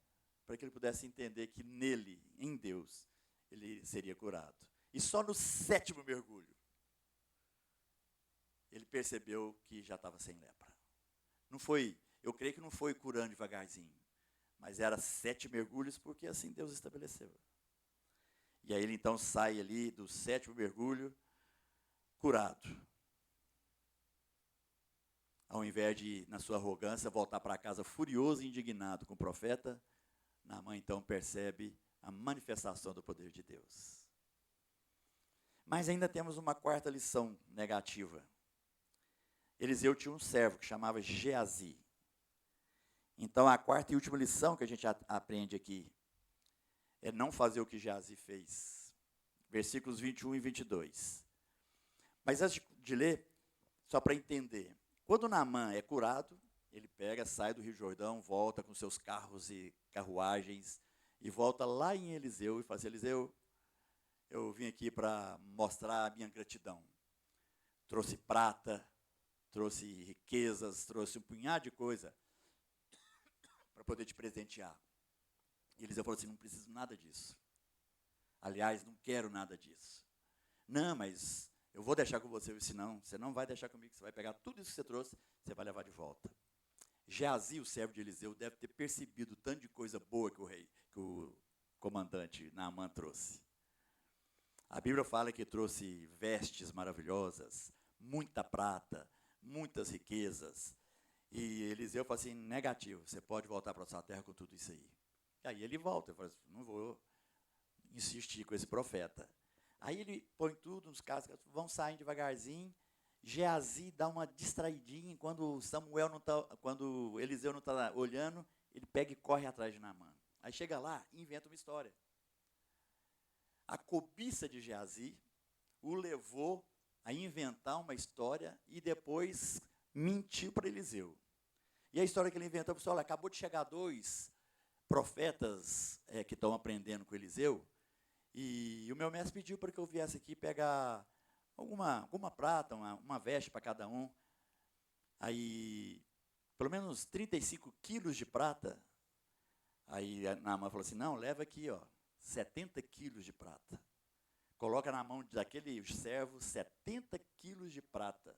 para que ele pudesse entender que nele, em Deus, ele seria curado. E só no 7º mergulho, ele percebeu que já estava sem lepra. Não foi, eu creio que não foi curando devagarzinho, mas era 7 mergulhos, porque assim Deus estabeleceu. E aí ele então sai ali do 7º mergulho, curado. Ao invés de, na sua arrogância, voltar para casa furioso e indignado com o profeta, Naamã então percebe a manifestação do poder de Deus. Mas ainda temos uma 4ª lição negativa. Eliseu tinha um servo que chamava Geazi. Então, a 4ª e última lição que a gente aprende aqui é não fazer o que Geazi fez. Versículos 21 e 22. Mas antes de ler, só para entender. Quando Naamã é curado, ele pega, sai do Rio Jordão, volta com seus carros e carruagens, e volta lá em Eliseu e fala assim, Eliseu, eu vim aqui para mostrar a minha gratidão. Trouxe prata, trouxe riquezas, trouxe um punhado de coisa para poder te presentear. E Eliseu falou assim, não preciso nada disso. Aliás, não quero nada disso. Não, mas eu vou deixar com você. Eu disse, não, você não vai deixar comigo, você vai pegar tudo isso que você trouxe, você vai levar de volta. Geazi, o servo de Eliseu, deve ter percebido o tanto de coisa boa que o comandante Naamã trouxe. A Bíblia fala que trouxe vestes maravilhosas, muita prata, muitas riquezas. E Eliseu fala assim, negativo, você pode voltar para a sua terra com tudo isso aí. E aí ele volta, ele fala assim, não vou insistir com esse profeta. Aí ele põe tudo nos carros, vão saindo devagarzinho. Geazi dá uma distraidinha, quando Eliseu não está olhando, ele pega e corre atrás de Naamã. Aí chega lá e inventa uma história. A cobiça de Geazi o levou a inventar uma história e depois mentiu para Eliseu. E a história que ele inventou, pessoal, acabou de chegar 2 profetas que estão aprendendo com Eliseu, e o meu mestre pediu para que eu viesse aqui pegar alguma prata, uma veste para cada um. Aí, pelo menos 35 quilos de prata. Aí Naamã falou assim, não, leva aqui, 70 quilos de prata. Coloca na mão daquele servo 70 quilos de prata.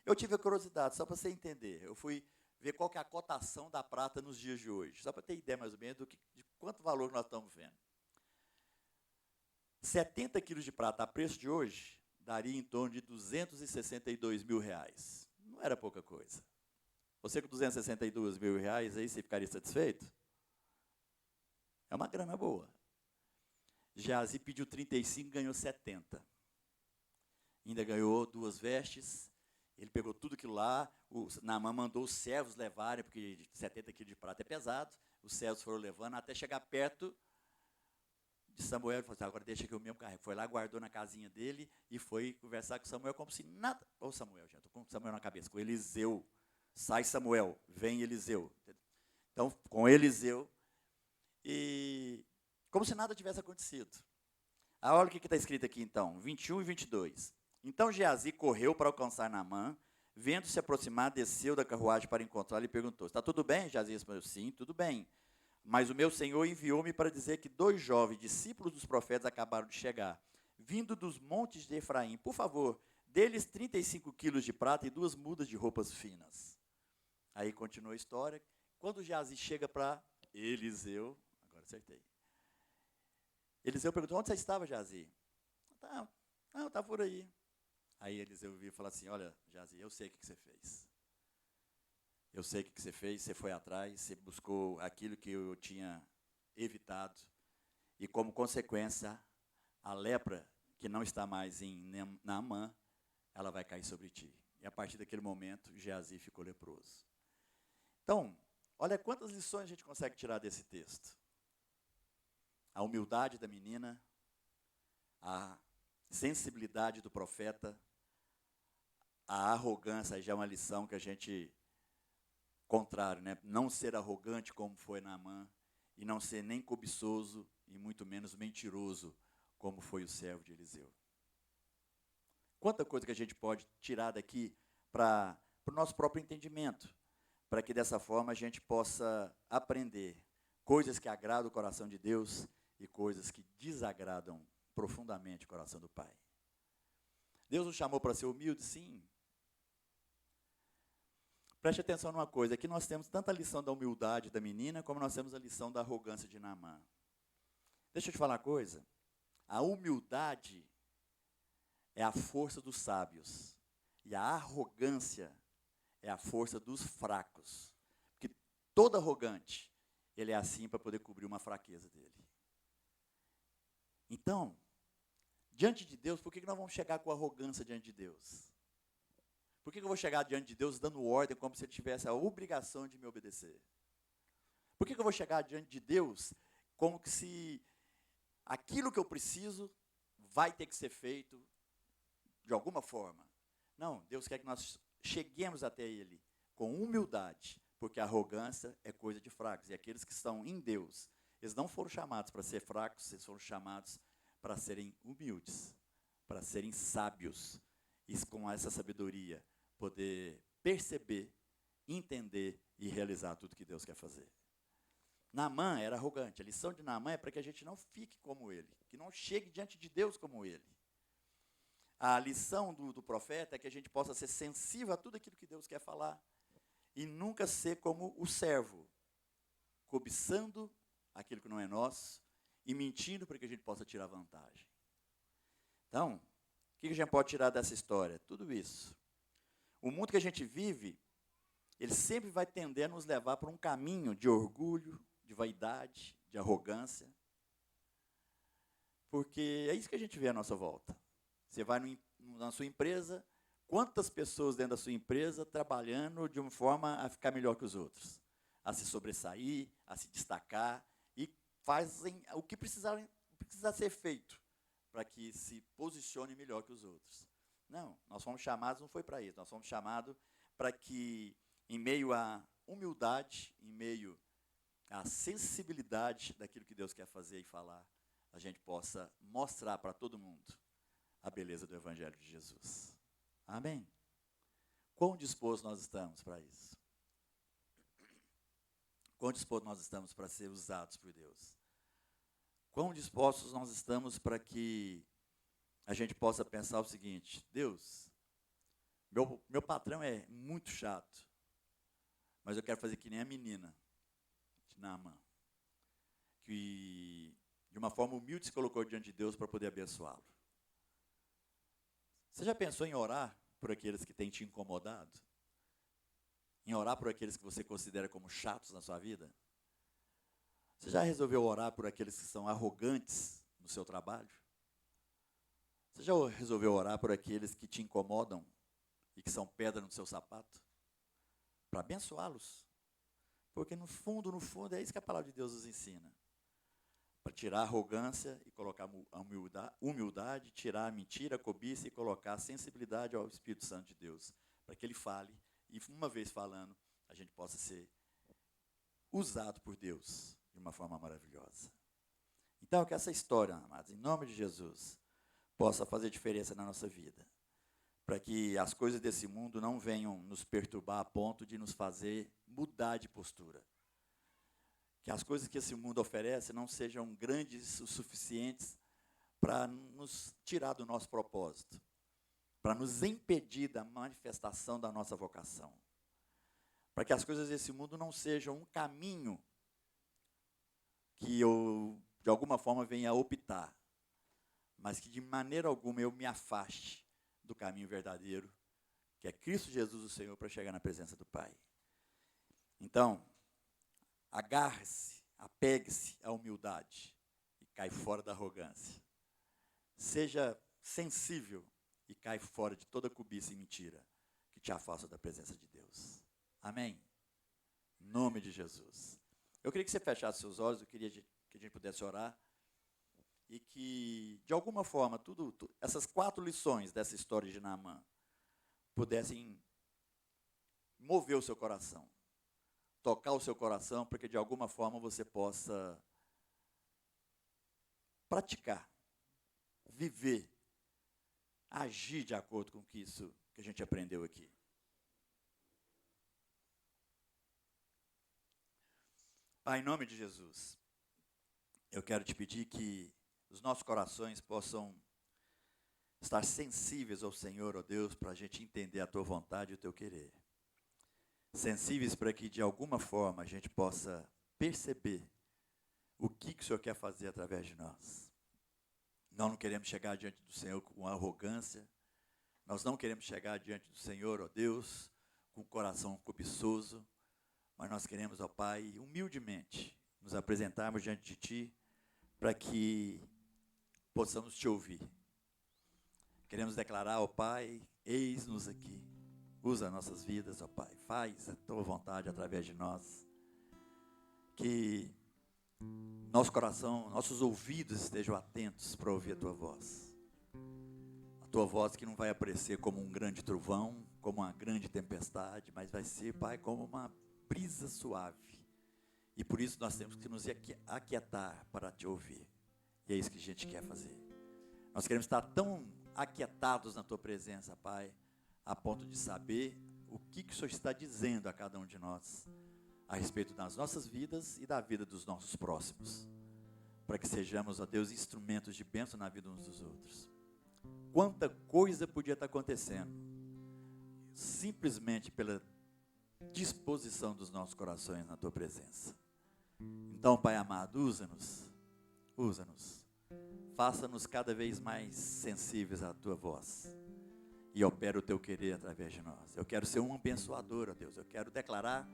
Eu tive a curiosidade, só para você entender. Eu fui ver qual que é a cotação da prata nos dias de hoje, só para ter ideia mais ou menos de quanto valor nós estamos vendo. 70 quilos de prata a preço de hoje daria em torno de 262 mil reais. Não era pouca coisa. Você com 262 mil reais, aí você ficaria satisfeito? É uma grana boa. Geazi pediu 35, ganhou 70. Ainda ganhou 2 vestes. Ele pegou tudo aquilo lá. O Naamã mandou os servos levarem, porque 70 quilos de prata é pesado. Os servos foram levando até chegar perto de Samuel. Ele falou assim, agora deixa que eu mesmo carrego. Foi lá, guardou na casinha dele e foi conversar com Samuel como se nada... Ô Samuel, já estou com Samuel na cabeça. Com Eliseu. Sai Samuel, vem Eliseu. Então, com Eliseu. E como se nada tivesse acontecido. Olha o que está escrito aqui então, 21 e 22. Então Geazi correu para alcançar Naamã, vendo-se aproximar, desceu da carruagem para encontrá-lo e perguntou, está tudo bem? Geazi respondeu, sim, tudo bem. Mas o meu senhor enviou-me para dizer que 2 jovens discípulos dos profetas acabaram de chegar, vindo dos montes de Efraim. Por favor, dê-lhes 35 quilos de prata e 2 mudas de roupas finas. Aí continua a história. Quando Geazi chega para Eliseu, agora acertei. Eliseu perguntou, onde você estava, Geazi? Não, estava por aí. Aí Eliseu viu e falou assim, olha, Geazi, eu sei o que você fez. Eu sei o que você fez, você foi atrás, você buscou aquilo que eu tinha evitado. E como consequência, a lepra, que não está mais em Naamã, ela vai cair sobre ti. E a partir daquele momento, Geazi ficou leproso. Então, olha quantas lições a gente consegue tirar desse texto. a humildade da menina, a sensibilidade do profeta, a arrogância, aí já é uma lição que a gente, contrário, né? Não ser arrogante como foi Naamã, e não ser nem cobiçoso, e muito menos mentiroso, como foi o servo de Eliseu. Quanta coisa que a gente pode tirar daqui para o nosso próprio entendimento, para que dessa forma a gente possa aprender coisas que agradam o coração de Deus e coisas que desagradam profundamente o coração do Pai. Deus nos chamou para ser humilde, sim. Preste atenção numa coisa, aqui nós temos tanto a lição da humildade da menina, como nós temos a lição da arrogância de Naamã. Deixa eu te falar uma coisa, a humildade é a força dos sábios, e a arrogância é a força dos fracos. Porque todo arrogante, ele é assim para poder cobrir uma fraqueza dele. Então, diante de Deus, por que nós vamos chegar com arrogância diante de Deus? Por que eu vou chegar diante de Deus dando ordem como se ele tivesse a obrigação de me obedecer? Por que eu vou chegar diante de Deus como que se aquilo que eu preciso vai ter que ser feito de alguma forma? Não, Deus quer que nós cheguemos até Ele com humildade, porque a arrogância é coisa de fracos. E aqueles que estão em Deus, eles não foram chamados para ser fracos, eles foram chamados para serem humildes, para serem sábios, e com essa sabedoria poder perceber, entender e realizar tudo que Deus quer fazer. Naamã era arrogante. A lição de Naamã é para que a gente não fique como ele, que não chegue diante de Deus como ele. A lição do profeta é que a gente possa ser sensível a tudo aquilo que Deus quer falar e nunca ser como o servo, cobiçando aquilo que não é nosso e mentindo para que a gente possa tirar vantagem. Então, o que a gente pode tirar dessa história? Tudo isso. O mundo que a gente vive, ele sempre vai tender a nos levar por um caminho de orgulho, de vaidade, de arrogância. Porque é isso que a gente vê à nossa volta. Você vai na sua empresa, quantas pessoas dentro da sua empresa trabalhando de uma forma a ficar melhor que os outros? A se sobressair, a se destacar, e fazem o que precisa ser feito para que se posicione melhor que os outros. Não, nós fomos chamados, não foi para isso, nós fomos chamados para que, em meio à humildade, em meio à sensibilidade daquilo que Deus quer fazer e falar, a gente possa mostrar para todo mundo a beleza do Evangelho de Jesus. Amém? Quão dispostos nós estamos para isso? Quão dispostos nós estamos para ser usados por Deus? Quão dispostos nós estamos para que a gente possa pensar o seguinte: Deus, meu patrão é muito chato, mas eu quero fazer que nem a menina de Naamã, que de uma forma humilde se colocou diante de Deus para poder abençoá-lo. Você já pensou em orar por aqueles que têm te incomodado? Em orar por aqueles que você considera como chatos na sua vida? Você já resolveu orar por aqueles que são arrogantes no seu trabalho? Você já resolveu orar por aqueles que te incomodam e que são pedra no seu sapato? Para abençoá-los. Porque no fundo, é isso que a palavra de Deus nos ensina. Para tirar a arrogância e colocar a humildade, tirar a mentira, a cobiça e colocar a sensibilidade ao Espírito Santo de Deus. Para que Ele fale e, uma vez falando, a gente possa ser usado por Deus de uma forma maravilhosa. Então, que essa história, amados, em nome de Jesus, possa fazer diferença na nossa vida, para que as coisas desse mundo não venham nos perturbar a ponto de nos fazer mudar de postura. Que as coisas que esse mundo oferece não sejam grandes o suficientes para nos tirar do nosso propósito, para nos impedir da manifestação da nossa vocação. Para que as coisas desse mundo não sejam um caminho que eu, de alguma forma, venha a optar, mas que de maneira alguma eu me afaste do caminho verdadeiro, que é Cristo Jesus o Senhor, para chegar na presença do Pai. Então, agarre-se, apegue-se à humildade e cai fora da arrogância. Seja sensível e cai fora de toda cobiça e mentira que te afasta da presença de Deus. Amém? Em nome de Jesus. Eu queria que você fechasse seus olhos, eu queria que a gente pudesse orar. e que, de alguma forma, essas 4 lições dessa história de Naamã pudessem mover o seu coração, tocar o seu coração, para que, de alguma forma, você possa praticar, viver, agir de acordo com isso que a gente aprendeu aqui. Pai, em nome de Jesus, eu quero te pedir que os nossos corações possam estar sensíveis ao Senhor, ó Deus, para a gente entender a Tua vontade e o Teu querer. Sensíveis para que, de alguma forma, a gente possa perceber o que o Senhor quer fazer através de nós. Nós não queremos chegar diante do Senhor com arrogância, nós não queremos chegar diante do Senhor, ó Deus, com o coração cobiçoso, mas nós queremos, ó Pai, humildemente nos apresentarmos diante de Ti, para que possamos Te ouvir. Queremos declarar, ó Pai, eis-nos aqui, usa nossas vidas, ó Pai, faz a Tua vontade através de nós, que nosso coração, nossos ouvidos estejam atentos para ouvir a Tua voz. A Tua voz que não vai aparecer como um grande trovão, como uma grande tempestade, mas vai ser, Pai, como uma brisa suave. E por isso nós temos que nos aquietar para Te ouvir. E é isso que a gente quer fazer. Nós queremos estar tão aquietados na Tua presença, Pai, a ponto de saber o que o Senhor está dizendo a cada um de nós, a respeito das nossas vidas e da vida dos nossos próximos, para que sejamos, ó Deus, instrumentos de bênção na vida uns dos outros. Quanta coisa podia estar acontecendo, simplesmente pela disposição dos nossos corações na Tua presença. Então, Pai amado, usa-nos, faça-nos cada vez mais sensíveis à Tua voz, e opera o Teu querer através de nós. Eu quero ser um abençoador, ó Deus, eu quero declarar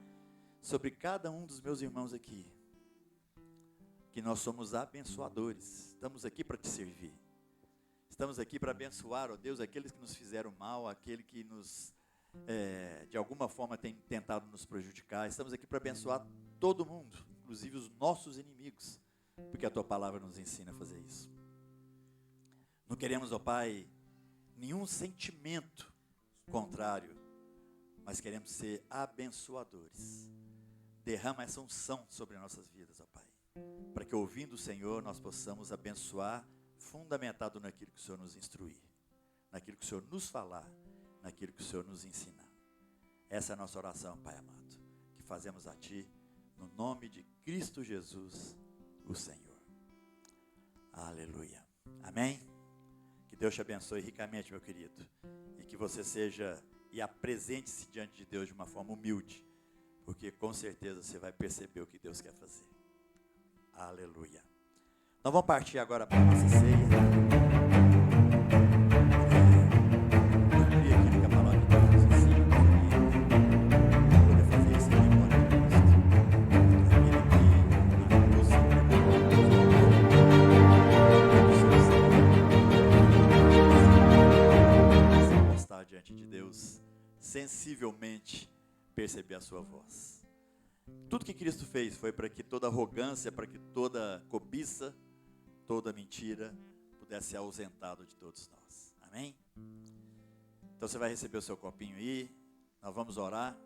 sobre cada um dos meus irmãos aqui, que nós somos abençoadores, estamos aqui para Te servir, estamos aqui para abençoar, ó Deus, aqueles que nos fizeram mal, aquele que nos, de alguma forma tem tentado nos prejudicar, estamos aqui para abençoar todo mundo, inclusive os nossos inimigos, porque a Tua palavra nos ensina a fazer isso. Não queremos, ó Pai, nenhum sentimento contrário, mas queremos ser abençoadores. Derrama essa unção sobre nossas vidas, ó Pai, para que, ouvindo o Senhor, nós possamos abençoar, fundamentado naquilo que o Senhor nos instruir, naquilo que o Senhor nos falar, naquilo que o Senhor nos ensinar. Essa é a nossa oração, Pai amado, que fazemos a Ti, no nome de Cristo Jesus, o Senhor. Aleluia. Amém? Que Deus te abençoe ricamente, meu querido, e que você seja e apresente-se diante de Deus de uma forma humilde, porque com certeza você vai perceber o que Deus quer fazer. Aleluia. Nós vamos partir agora para a nossa ceia. Eu queria aqui que a palavra de Deus assim, para poder fazer isso em memória de Cristo. Aquele que nos preparou, estar diante de Deus, sensivelmente perceber a sua voz. Tudo que Cristo fez foi para que toda arrogância, para que toda cobiça, toda mentira pudesse ser ausentado de todos nós. Amém? Então você vai receber o seu copinho aí, nós vamos orar,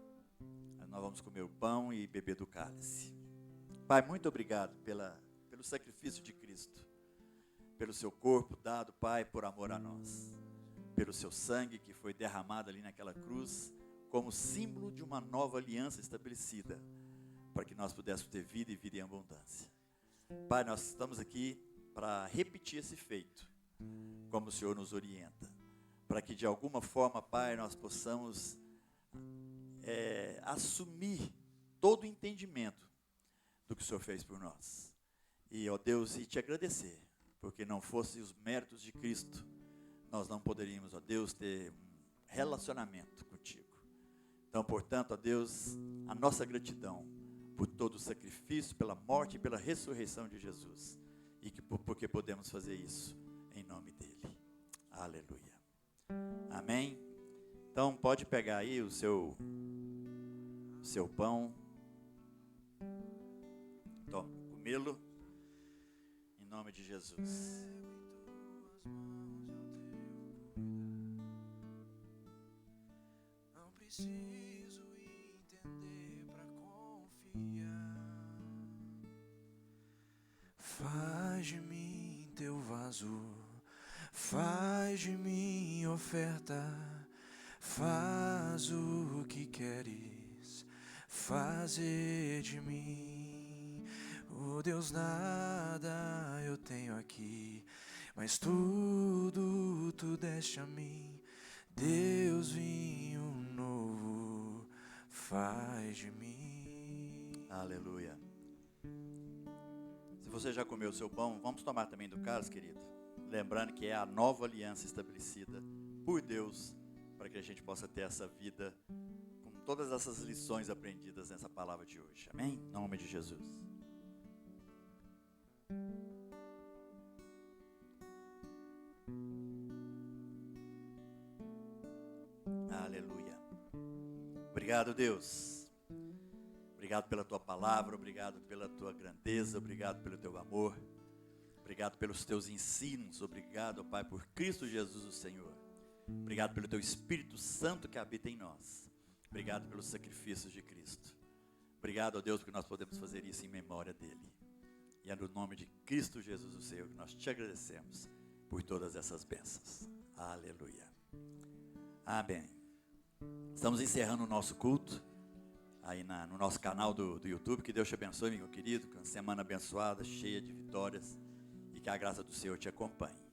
nós vamos comer o pão e beber do cálice. Pai, muito obrigado pelo sacrifício de Cristo, pelo seu corpo dado, Pai, por amor a nós, pelo seu sangue que foi derramado ali naquela cruz, como símbolo de uma nova aliança estabelecida, para que nós pudéssemos ter vida e vida em abundância. Pai, nós estamos aqui para repetir esse feito, como o Senhor nos orienta, para que de alguma forma, Pai, nós possamos assumir todo o entendimento do que o Senhor fez por nós. E, ó Deus, e te agradecer, porque não fossem os méritos de Cristo, nós não poderíamos, ó Deus, ter um relacionamento contigo. Então, portanto, ó Deus, a nossa gratidão por todo o sacrifício, pela morte e pela ressurreição de Jesus, e porque podemos fazer isso em nome dele. Aleluia. Amém? Então, pode pegar aí o seu pão, comê-lo, em nome de Jesus. Não preciso entender pra confiar. Faz de mim teu vaso, faz de mim oferta, faz o que queres fazer de mim. Oh Deus, nada eu tenho aqui, mas tudo tu deste a mim. Deus, vinho novo faz de mim. Aleluia. Se você já comeu o seu pão, vamos tomar também do cálice, querido. Lembrando que é a nova aliança estabelecida por Deus para que a gente possa ter essa vida com todas essas lições aprendidas nessa palavra de hoje. Amém? Em nome de Jesus. Aleluia. Obrigado, Deus. Obrigado pela tua palavra, obrigado pela tua grandeza, obrigado pelo teu amor, obrigado pelos teus ensinos, obrigado, Pai, por Cristo Jesus, o Senhor. Obrigado pelo teu Espírito Santo que habita em nós. Obrigado pelos sacrifícios de Cristo. Obrigado, ó Deus, porque nós podemos fazer isso em memória dele. E é no nome de Cristo Jesus, o Senhor, que nós te agradecemos por todas essas bênçãos. Aleluia. Amém. Estamos encerrando o nosso culto aí no nosso canal do YouTube. Que Deus te abençoe, meu querido, com uma semana abençoada, cheia de vitórias, e que a graça do Senhor te acompanhe.